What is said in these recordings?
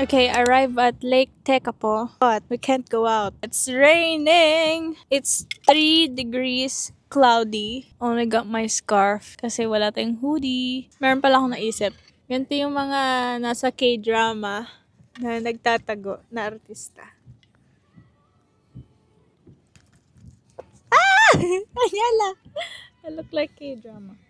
Okay, arrive at Lake Tekapo, but we can't go out. It's raining! It's 3 degrees cloudy. Only got my scarf kasi wala tayong hoodie. Meron pala akong naisip. Ganito yung mga nasa K-drama na nagtatago na artista. Ah! Ayala! I look like K-drama.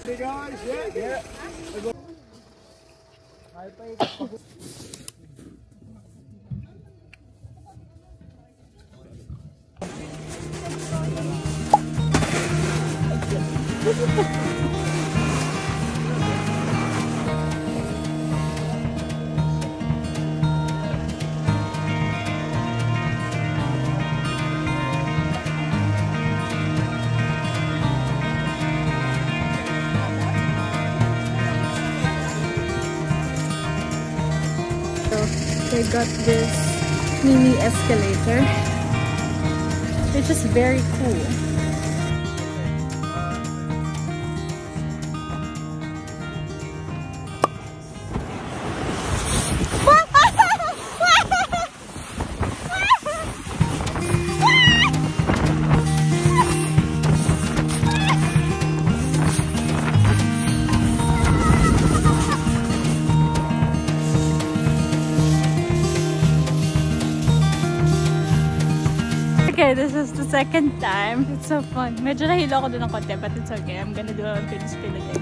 Hey guys, yeah. They got this mini escalator, which is very cool. Okay, this is the second time. It's so fun. Medyo nahilo ako dun ng konti, but it's okay. I'm gonna do a pin spin again.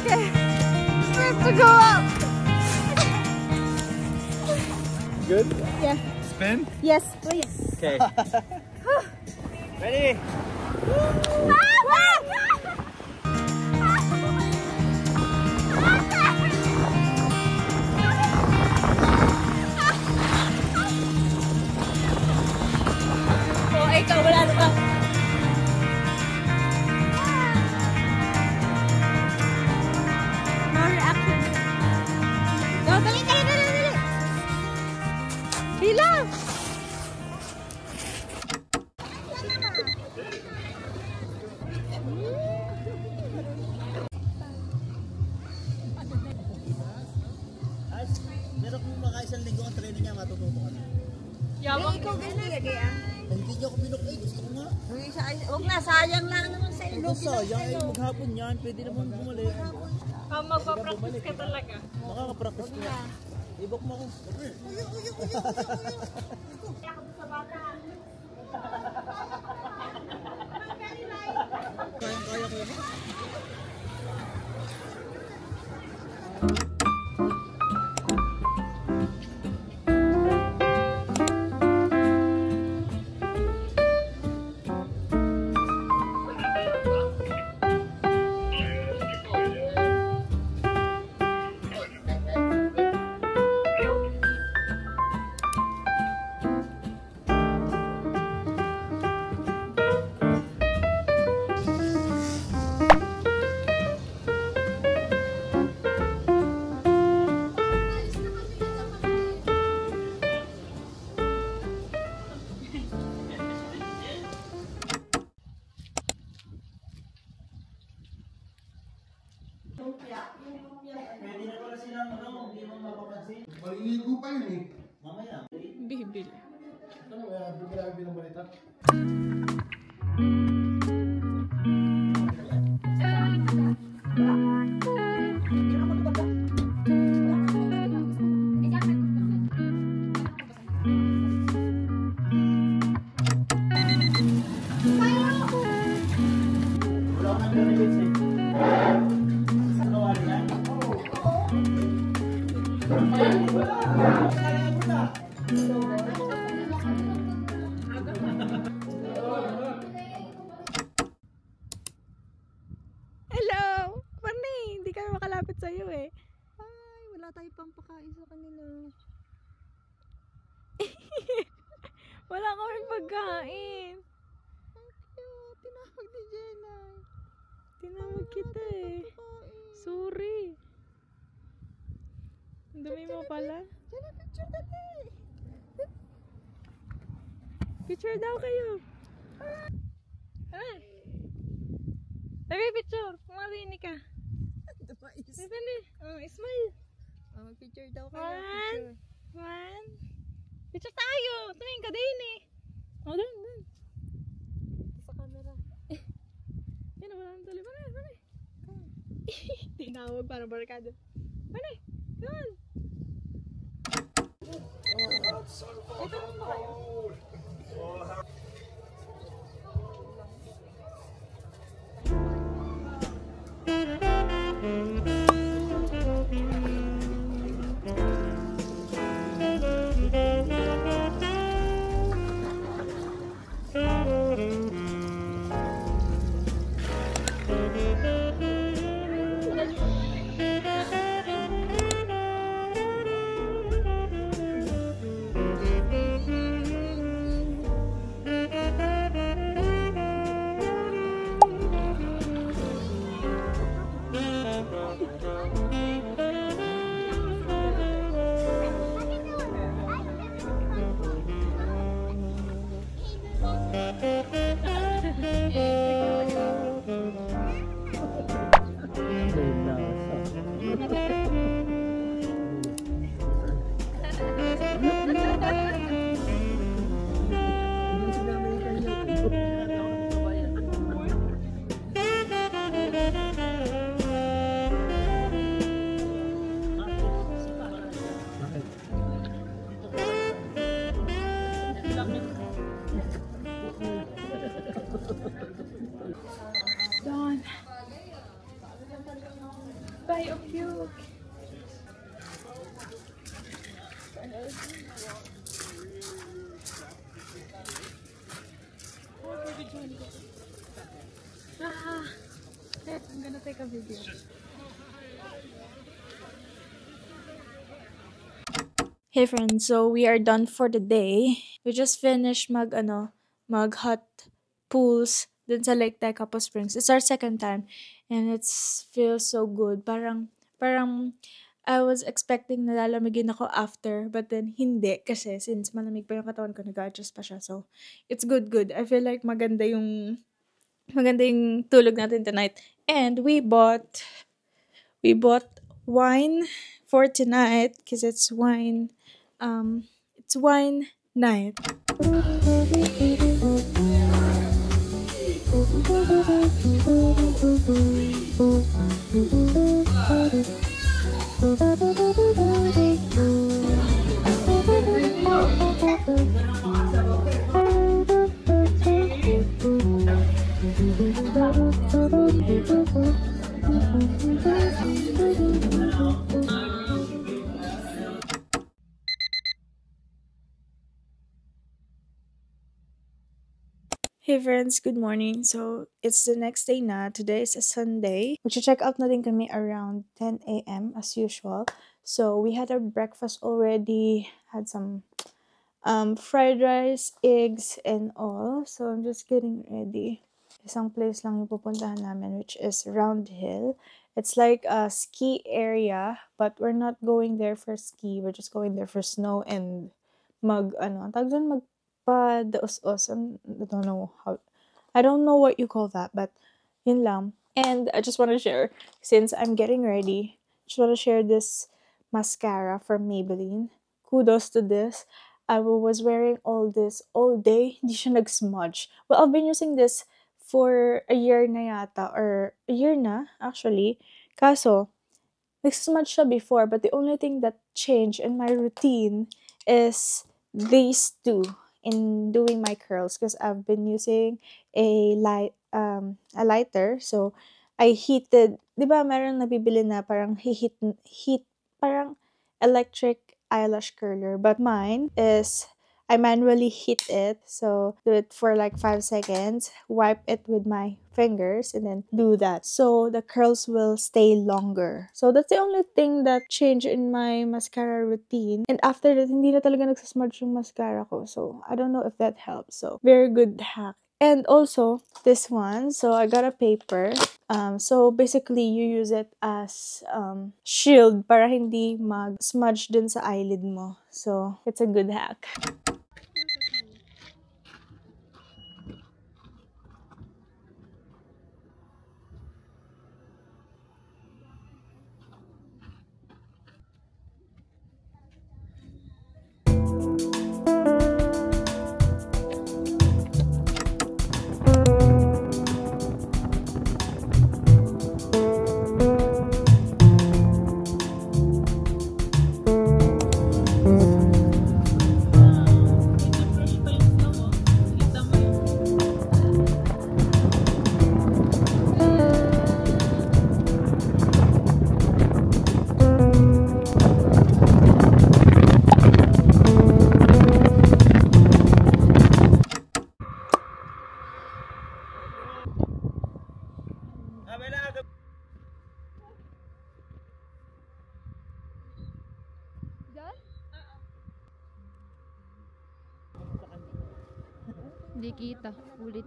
Okay, we have to go up. Good? Yeah. Spin? Yes, please. Okay. Ready? Oh, ikaw, wala na ba? No reaction. Go, dali, dali, dali, dali. Hila! Meron kong makaisang linggo ang training niya, matututo ka na. Yabang ikaw ganun. Hindi niyo ako binukay, gusto ko nga. Huwag na, sayang lang naman sa Ito sayang, ay maghapon yan, pwede naman bumalik. Magpa-practice ka talaga. Makaka-practice ko. Ibok mo ako. Kaya ko yan. Pwede na pala silang hindi mo mapapansin. Maliligo pa yun eh. Mamaya. Bibili. Ano, bigla ng balita? Wala kaming pagkain. Tinawag ni Jenna. Tinawag kita eh. Sorry. Ang dumi mo pala. Jenna, picture dali. Picture daw kayo. Ano? Tagay picture. Kumarinig ka. Dali. Smile. Mag-picture daw kayo. One. Picture. One. Picture tayo. Tumingin ka din eh. Oh, dun. Sa camera. Yan, wala nang tuloy. Bale. Tinawag para barkado. Bale. Yun. Ito mo pa kayo. Done. Bye, Opyuk. I'm gonna take a video. Hey friends, so we are done for the day. We just finished mag hot pools dun sa Lake Tekapo Springs. It's our second time and it feels so good. Parang I was expecting na lalamigin ako after, but then hindi kasi since malamig pa yung katawan ko, nag-adjust pa siya. So, it's good. I feel like maganda yung tulog natin tonight. And we bought wine for tonight because it's wine night. Hey friends, good morning. So, it's the next day na. Today is a Sunday. Mag-check out na din kami around 10 a.m. as usual. So, we had our breakfast already. Had some fried rice, eggs, and all. So, I'm just getting ready. Isang place lang yung pupuntahan namin, which is Round Hill. It's like a ski area, but we're not going there for ski. We're just going there for snow and magpa-daos-os. I don't know what you call that, but yun lang. And I just want to share, since I'm getting ready, just want to share this mascara from Maybelline. Kudos to this. I was wearing all this all day. Hindi siya nag-smudge. Well, I've been using this for a year na yata, or a year na, actually. Kaso, nag-smudge siya before, but the only thing that changed in my routine is these two in doing my curls, because I've been using a lighter. So, I heated, di ba meron nabibili na parang heat, parang electric eyelash curler. But mine is, I manually heat it. So do it for like 5 seconds, wipe it with my fingers, and then do that. So the curls will stay longer. So that's the only thing that changed in my mascara routine. And after that, hindi na talaga nagsasmudge yung mascara ko. So I don't know if that helps. So very good hack. And also, this one, so I got a paper. So basically, you use it as shield para hindi mag-smudge dun sa eyelid mo. So, it's a good hack. Hindi kita. Ulit.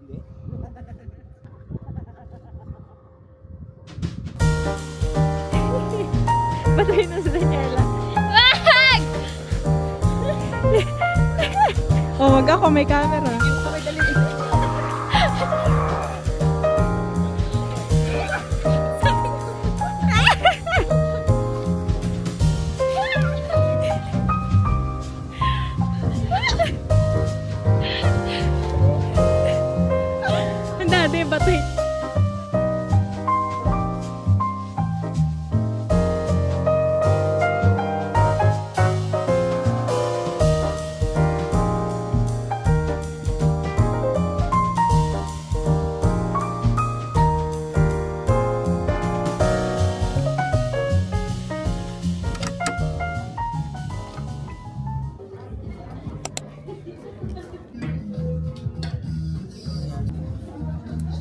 Patay na si Daniela. Wag! Oh, wag ako, may camera. Ang dati, batay.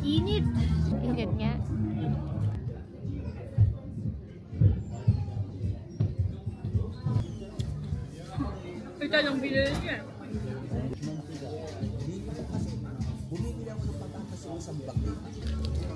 Init. Init nga. Ito yung binili niya. Bumibili ako ng patatas sa isang bakit.